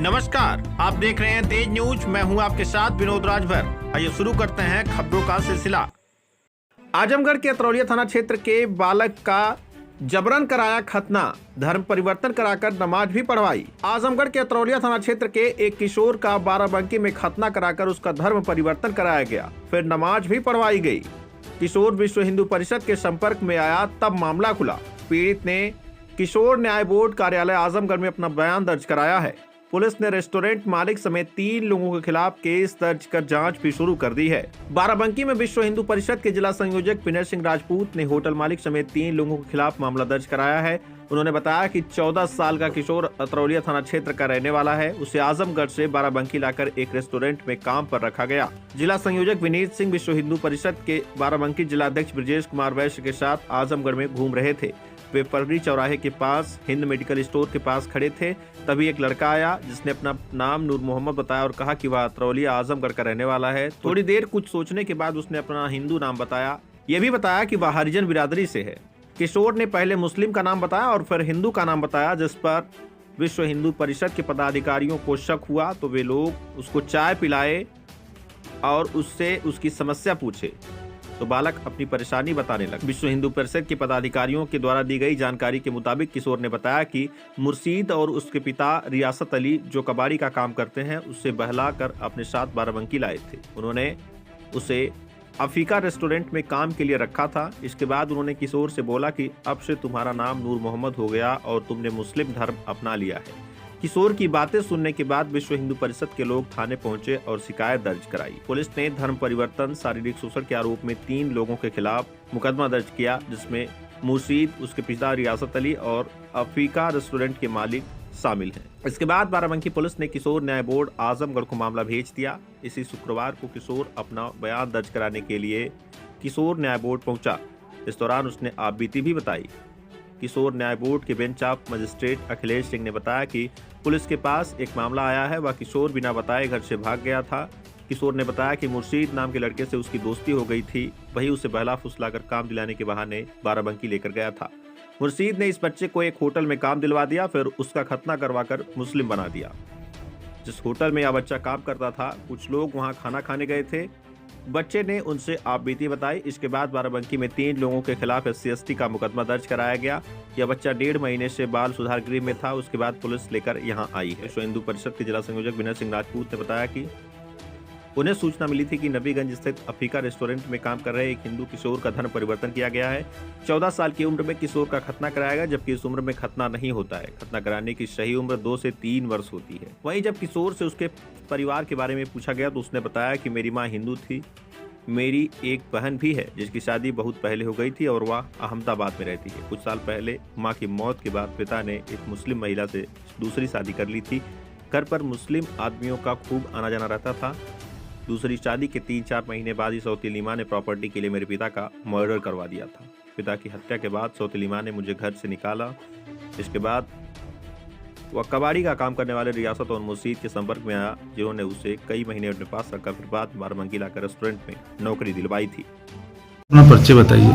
नमस्कार, आप देख रहे हैं तेज न्यूज। मैं हूं आपके साथ विनोद राजभर। आइए शुरू करते हैं खबरों का सिलसिला। आजमगढ़ के अतरौलिया थाना क्षेत्र के बालक का जबरन कराया खतना, धर्म परिवर्तन कराकर नमाज भी पढ़वाई। आजमगढ़ के अतरौलिया थाना क्षेत्र के एक किशोर का बाराबंकी में खतना कराकर उसका धर्म परिवर्तन कराया गया, फिर नमाज भी पढ़वाई गई। किशोर विश्व हिंदू परिषद के संपर्क में आया तब मामला खुला। पीड़ित ने किशोर न्याय बोर्ड कार्यालय आजमगढ़ में अपना बयान दर्ज कराया है। पुलिस ने रेस्टोरेंट मालिक समेत 3 लोगों के खिलाफ केस दर्ज कर जांच भी शुरू कर दी है। बाराबंकी में विश्व हिंदू परिषद के जिला संयोजक विनय सिंह राजपूत ने होटल मालिक समेत 3 लोगों के खिलाफ मामला दर्ज कराया है। उन्होंने बताया कि 14 साल का किशोर अतरौलिया थाना क्षेत्र का रहने वाला है। उसे आजमगढ़ से बाराबंकी लाकर एक रेस्टोरेंट में काम पर रखा गया। जिला संयोजक विनीत सिंह विश्व हिंदू परिषद के बाराबंकी जिलाध्यक्ष ब्रजेश कुमार वैश्य के साथ आजमगढ़ में घूम रहे थे। वे पगड़ी चौराहे के पास हिंद मेडिकल स्टोर के पास खड़े थे, तभी एक लड़का आया जिसने अपना नाम नूर मोहम्मद बताया और कहा कि वह अतरौलिया आजमगढ़ का रहने वाला है। थोड़ी देर कुछ सोचने के बाद उसने अपना हिंदू नाम बताया। यह भी बताया कि वह हरिजन बिरादरी से है। किशोर ने पहले मुस्लिम का नाम बताया और फिर हिंदू का नाम बताया, जिस पर विश्व हिंदू परिषद के पदाधिकारियों को शक हुआ तो वे लोग उसको चाय पिलाए और उससे उसकी समस्या पूछे तो बालक अपनी परेशानी बताने लगा। विश्व हिंदू परिषद के पदाधिकारियों के द्वारा दी गई जानकारी के मुताबिक किशोर ने बताया कि मुर्शीद और उसके पिता रियासत अली जो कबाड़ी का काम करते हैं, उससे बहला कर अपने साथ बाराबंकी लाए थे। उन्होंने उसे अफीका रेस्टोरेंट में काम के लिए रखा था। इसके बाद उन्होंने किशोर से बोला कि अब से तुम्हारा नाम नूर मोहम्मद हो गया और तुमने मुस्लिम धर्म अपना लिया है। किशोर की बातें सुनने के बाद विश्व हिंदू परिषद के लोग थाने पहुंचे और शिकायत दर्ज कराई। पुलिस ने धर्म परिवर्तन शारीरिक शोषण के आरोप में 3 लोगों के खिलाफ मुकदमा दर्ज किया, जिसमें मुर्शीद, उसके पिता रियासत अली और अफीका रेस्टोरेंट के मालिक शामिल हैं। इसके बाद बाराबंकी पुलिस ने किशोर न्याय बोर्ड आजमगढ़ को मामला भेज दिया। इसी शुक्रवार को किशोर अपना बयान दर्ज कराने के लिए किशोर न्याय बोर्ड पहुंचा। इस दौरान उसने आपबीती भी बताई। किशोर न्याय बोर्ड के bench of magistrate Akhilesh Singh ने बताया कि पुलिस के पास एक मामला आया है। वह किशोर बिना बताए घर से भाग गया था। किशोर ने बताया कि मुर्शीद नाम के लड़के से उसकी दोस्ती हो गई थी, वही उसे बहला फुसलाकर काम दिलाने के बहाने बाराबंकी लेकर गया था। मुर्शीद ने इस बच्चे को एक होटल में काम दिलवा दिया, फिर उसका खतना करवाकर मुस्लिम बना दिया। जिस होटल में यह बच्चा काम करता था, कुछ लोग वहां खाना खाने गए थे। बच्चे ने उनसे आपबीती बताई। इसके बाद बाराबंकी में 3 लोगों के खिलाफ SC/ST का मुकदमा दर्ज कराया गया। यह बच्चा 1.5 महीने से बाल सुधार गृह में था। उसके बाद पुलिस लेकर यहां आई है। विश्व हिंदू परिषद के जिला संयोजक विनय सिंह राजपूत ने बताया कि उन्हें सूचना मिली थी कि नबीगंज स्थित अफीका रेस्टोरेंट में काम कर रहे एक हिंदू किशोर का धर्म परिवर्तन किया गया है। 14 साल की उम्र में किशोर का खतना कराया गया, जबकि इस उम्र में खतना नहीं होता है। खतना कराने की सही उम्र 2 से 3 वर्ष होती है। वहीं जब किशोर से उसके परिवार के बारे में पूछा गया तो उसने बताया कि मेरी माँ हिंदू थी, मेरी एक बहन भी है जिसकी शादी बहुत पहले हो गई थी और वह अहमदाबाद में रहती है। कुछ साल पहले माँ की मौत के बाद पिता ने एक मुस्लिम महिला से दूसरी शादी कर ली थी। घर पर मुस्लिम आदमियों का खूब आना जाना रहता था। दूसरी शादी के 3-4 महीने बाद ही सौतेली माँ ने प्रॉपर्टी के लिए मेरे पिता का मर्डर करवा दिया था। पिता की हत्या के बाद सौतेली माँ ने मुझे घर से निकाला। इसके बाद वह कबाड़ी का काम करने वाले रियासत और मुर्शीद के संपर्क में आया, जिन्होंने उसे कई महीने अपने पास रखा। फिर बाद बाराबंकी लाकर रेस्टोरेंट में नौकरी दिलवाई थी। अपना परिचय बताइए।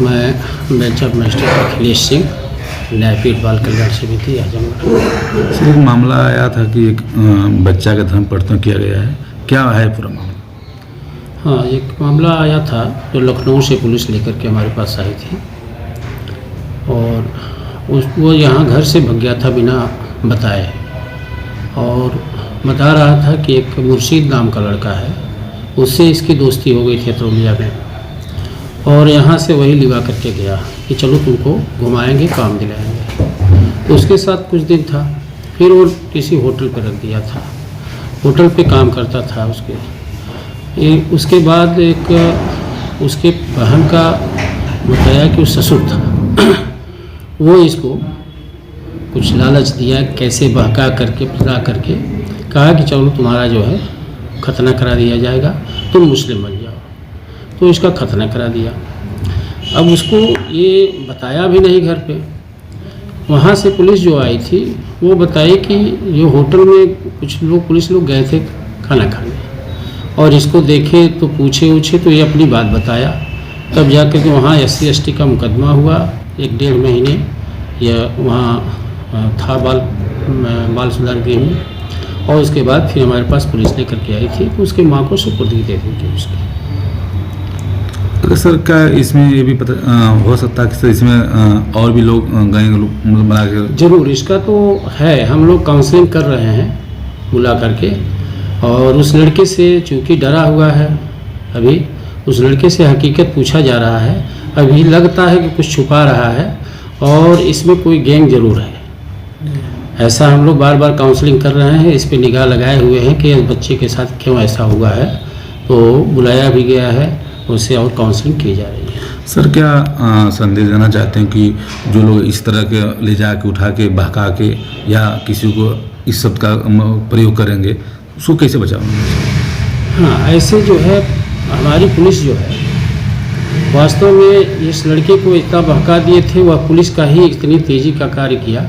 मैं bench of magistrate Akhilesh Singh, न्यायपीठ बाल कल्याण समिति आजमगढ़। सर, एक मामला आया था कि एक बच्चा का धर्म परिवर्तन किया गया है, क्या है पूरा मामला? हाँ, एक मामला आया था जो लखनऊ से पुलिस लेकर के हमारे पास आई थी और वो यहाँ घर से भाग गया था बिना बताए, और बता रहा था कि एक मुर्शीद नाम का लड़का है, उससे इसकी दोस्ती हो गई थी अतरौलिया में, और यहाँ से वही लिवा करके गया कि चलो तुमको घुमाएंगे, काम दिलाएंगे। तो उसके साथ कुछ दिन था, फिर वो किसी होटल पर रख दिया था। होटल पे काम करता था उसके बाद एक उसके बहन का बताया कि वो ससुर था, वो इसको कुछ लालच दिया, कैसे बहका करके फुसला करके कहा कि चलो तुम्हारा जो है खतना करा दिया जाएगा, तुम मुस्लिम बन जाओ। तो इसका खतना करा दिया। अब उसको ये बताया भी नहीं घर पे। वहाँ से पुलिस जो आई थी वो बताई कि ये होटल में कुछ लोग पुलिस लोग गए थे खाना खाने और इसको देखे तो पूछे तो ये अपनी बात बताया। तब जाकर के वहाँ SC/ST का मुकदमा हुआ। 1-1.5 महीने यह वहाँ था बाल बाल सुधार गृह में, और उसके बाद फिर हमारे पास पुलिस लेकर के आई थी, तो उसकी माँ को सुपुर्दगी दे दी थी उसकी। अगर सर क्या इसमें ये भी पता हो सकता है कि सर इसमें और भी लोग गैंग मतलब बना के? जरूर, इसका तो है, हम लोग काउंसलिंग कर रहे हैं बुला करके, और उस लड़के से चूँकि डरा हुआ है अभी, उस लड़के से हकीकत पूछा जा रहा है। अभी लगता है कि कुछ छुपा रहा है और इसमें कोई गैंग जरूर है, ऐसा हम लोग बार बार काउंसलिंग कर रहे हैं, इस पे निगाह लगाए हुए हैं कि इस बच्चे के साथ क्यों ऐसा हुआ है। तो बुलाया भी गया है, उससे और काउंसलिंग की जा रही है। सर क्या संदेश देना चाहते हैं कि जो लोग इस तरह के ले जा के उठा के बहका के या किसी को इस शब्द का प्रयोग करेंगे, उसको कैसे बचाओगे? हाँ, ऐसे जो है हमारी पुलिस जो है वास्तव में इस लड़के को इतना बहका दिए थे, वह पुलिस का ही इतनी तेज़ी का कार्य किया,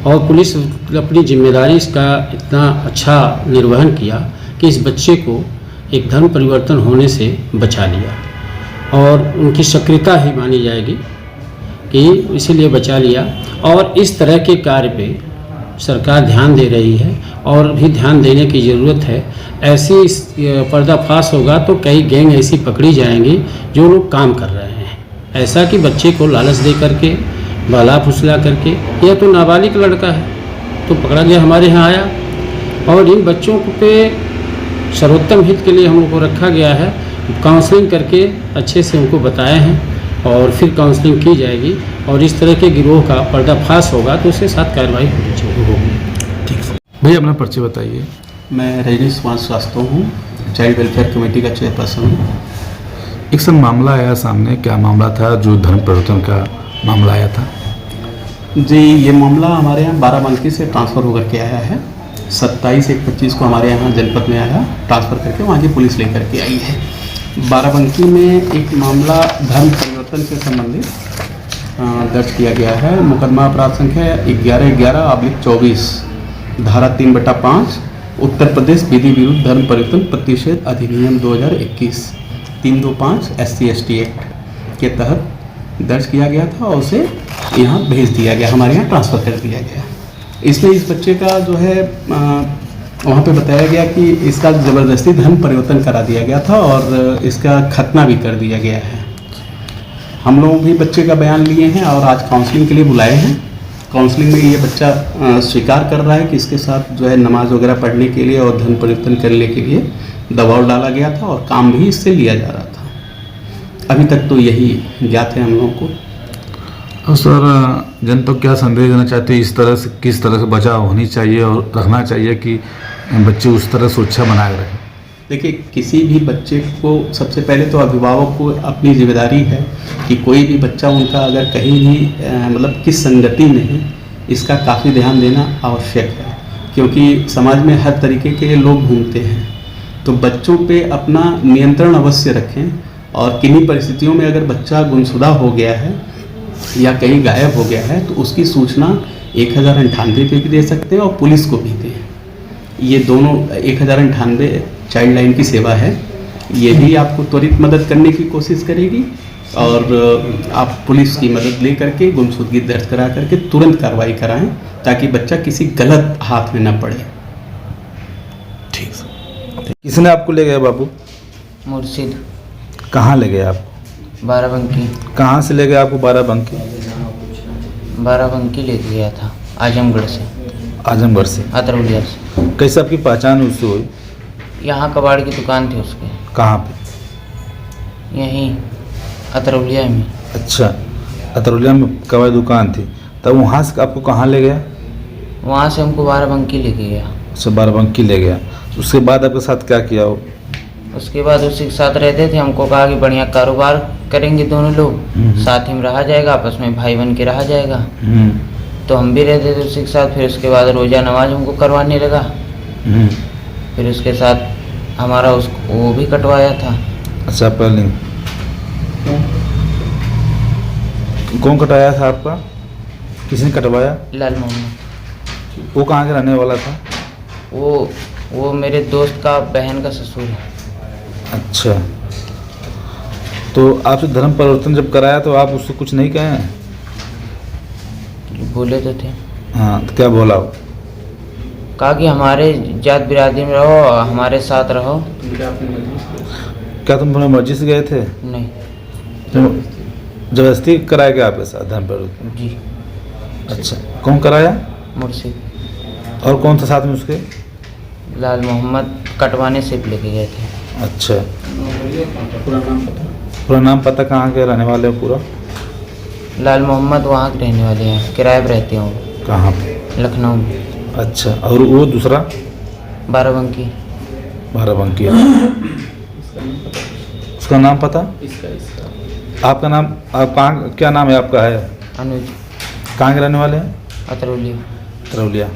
और पुलिस अपनी जिम्मेदारी इसका इतना अच्छा निर्वहन किया कि इस बच्चे को एक धर्म परिवर्तन होने से बचा लिया, और उनकी सक्रियता ही मानी जाएगी कि इसीलिए बचा लिया। और इस तरह के कार्य पे सरकार ध्यान दे रही है और भी ध्यान देने की ज़रूरत है। ऐसी पर्दाफाश होगा तो कई गैंग ऐसी पकड़ी जाएंगी जो लोग काम कर रहे हैं, ऐसा कि बच्चे को लालच दे करके बाला फुसला करके। यह तो नाबालिग लड़का है, तो पकड़ा गया, हमारे यहाँ आया, और इन बच्चों पे सर्वोत्तम हित के लिए हम लोग को रखा गया है। काउंसलिंग करके अच्छे से उनको बताए हैं, और फिर काउंसलिंग की जाएगी, और इस तरह के गिरोह का पर्दाफाश होगा तो उसके साथ कार्रवाई होनी चाहिए। ठीक है भैया, अपना परिचय बताइए। मैं रजनीश कुमार श्रीवास्तव हूँ, चाइल्ड वेलफेयर कमेटी का चेयरपर्सन हूँ। एक सर मामला आया सामने, क्या मामला था जो धर्म परिवर्तन का मामला आया था? जी, ये मामला हमारे यहाँ बाराबंकी से ट्रांसफ़र होकर के आया है। 27/1/25 को हमारे यहाँ जनपद में आया, ट्रांसफ़र करके वहाँ की पुलिस लेकर के आई है। बाराबंकी में एक मामला धर्म परिवर्तन से संबंधित दर्ज किया गया है। मुकदमा अपराध संख्या 11/11/24, धारा 3/5 उत्तर प्रदेश विधि विरुद्ध धर्म परिवर्तन प्रतिषेध अधिनियम 2021 325 SC/ST एक्ट के तहत दर्ज किया गया था, और उसे यहाँ भेज दिया गया, हमारे यहाँ ट्रांसफ़र कर दिया गया। इसमें इस बच्चे का जो है वहाँ पे बताया गया कि इसका ज़बरदस्ती धर्म परिवर्तन करा दिया गया था, और इसका खतना भी कर दिया गया है। हम लोग भी बच्चे का बयान लिए हैं और आज काउंसलिंग के लिए बुलाए हैं। काउंसलिंग में ये बच्चा स्वीकार कर रहा है कि इसके साथ जो है नमाज वगैरह पढ़ने के लिए और धर्म परिवर्तन करने के लिए दबाव डाला गया था, और काम भी इससे लिया जा रहा था। अभी तक तो यही ज्ञात है हम लोगों को। और सर जनता को क्या संदेश देना चाहते हैं, इस तरह से किस तरह से बचाव होनी चाहिए और रखना चाहिए कि बच्चे उस तरह सुरक्षा बनाए रखें? देखिए, किसी भी बच्चे को सबसे पहले तो अभिभावक को अपनी जिम्मेदारी है कि कोई भी बच्चा उनका अगर कहीं भी मतलब किस संगति में है, इसका काफ़ी ध्यान देना आवश्यक है, क्योंकि समाज में हर तरीके के लोग घूमते हैं। तो बच्चों पे अपना नियंत्रण अवश्य रखें, और किन्हीं परिस्थितियों में अगर बच्चा गुमशुदा हो गया है या कहीं गायब हो गया है तो उसकी सूचना 1098 पे भी दे सकते हैं और पुलिस को भी दें। ये दोनों 1098 चाइल्ड लाइन की सेवा है, ये भी आपको त्वरित मदद करने की कोशिश करेगी, और आप पुलिस की मदद ले करके गुमशुदगी दर्ज करा करके तुरंत कार्रवाई कराएं, ताकि बच्चा किसी गलत हाथ में न पड़े। ठीक सर। किसने आपको ले गया बाबू? मुर्शिद। कहाँ ले गए आप? बाराबंकी। कहाँ से ले गए आपको बाराबंकी? बाराबंकी ले गया था, आजमगढ़ से। आजमगढ़ से? अतरौलिया से। कैसे आपकी पहचान उससे हुई? यहाँ कबाड़ की दुकान थी उसके। कहाँ पे? यहीं अतरौलिया में। अच्छा, अतरौलिया में कबाड़ दुकान थी, तब वहाँ से आपको कहाँ ले गया? वहाँ से हमको बाराबंकी ले गया। अच्छा, बाराबंकी ले गया। उसके बाद आपके साथ क्या किया वो? उसके बाद उसी के साथ रहते थे, हमको कहा कि बढ़िया कारोबार करेंगे दोनों लोग, साथ ही में रहा जाएगा, आपस में भाई बन के रहा जाएगा। तो हम भी रहते थे उसी के साथ। फिर उसके बाद रोज़ा नमाज हमको करवाने लगा। फिर उसके साथ हमारा उसको वो भी कटवाया था। अच्छा, पहले कौन कटवाया था आपका? किसने कटवाया? लाल मोहम्मद। वो कहाँ के रहने वाला था? वो मेरे दोस्त का बहन का ससुर है। अच्छा, तो आपसे धर्म परिवर्तन जब कराया तो आप उससे कुछ नहीं कहे? बोले तो थे। हाँ, तो क्या बोला वो? कहा कि हमारे जात बिरादरी में रहो, हमारे साथ रहो। क्या तुम अपनी मर्जी से गए थे? नहीं जबरदस्ती कराया गया आपके साथ धर्म परिवर्तन? जी, अच्छा, कौन कराया मुर्शिद और कौन था साथ में उसके? लाल मोहम्मद कटवाने से लेके गए थे। अच्छा, पूरा नाम पता कहाँ के रहने वाले हो पूरा? लाल मोहम्मद वहाँ के रहने वाले हैं, किराए पर रहते हैं। कहाँ? लखनऊ में। अच्छा, और वो दूसरा? बाराबंकी। बाराबंकी। उसका नाम पता? आपका नाम, आप कहाँ, क्या नाम है आपका? है अनुज कहाँ के रहने वाले हैं? अतरौली। तरौलिया।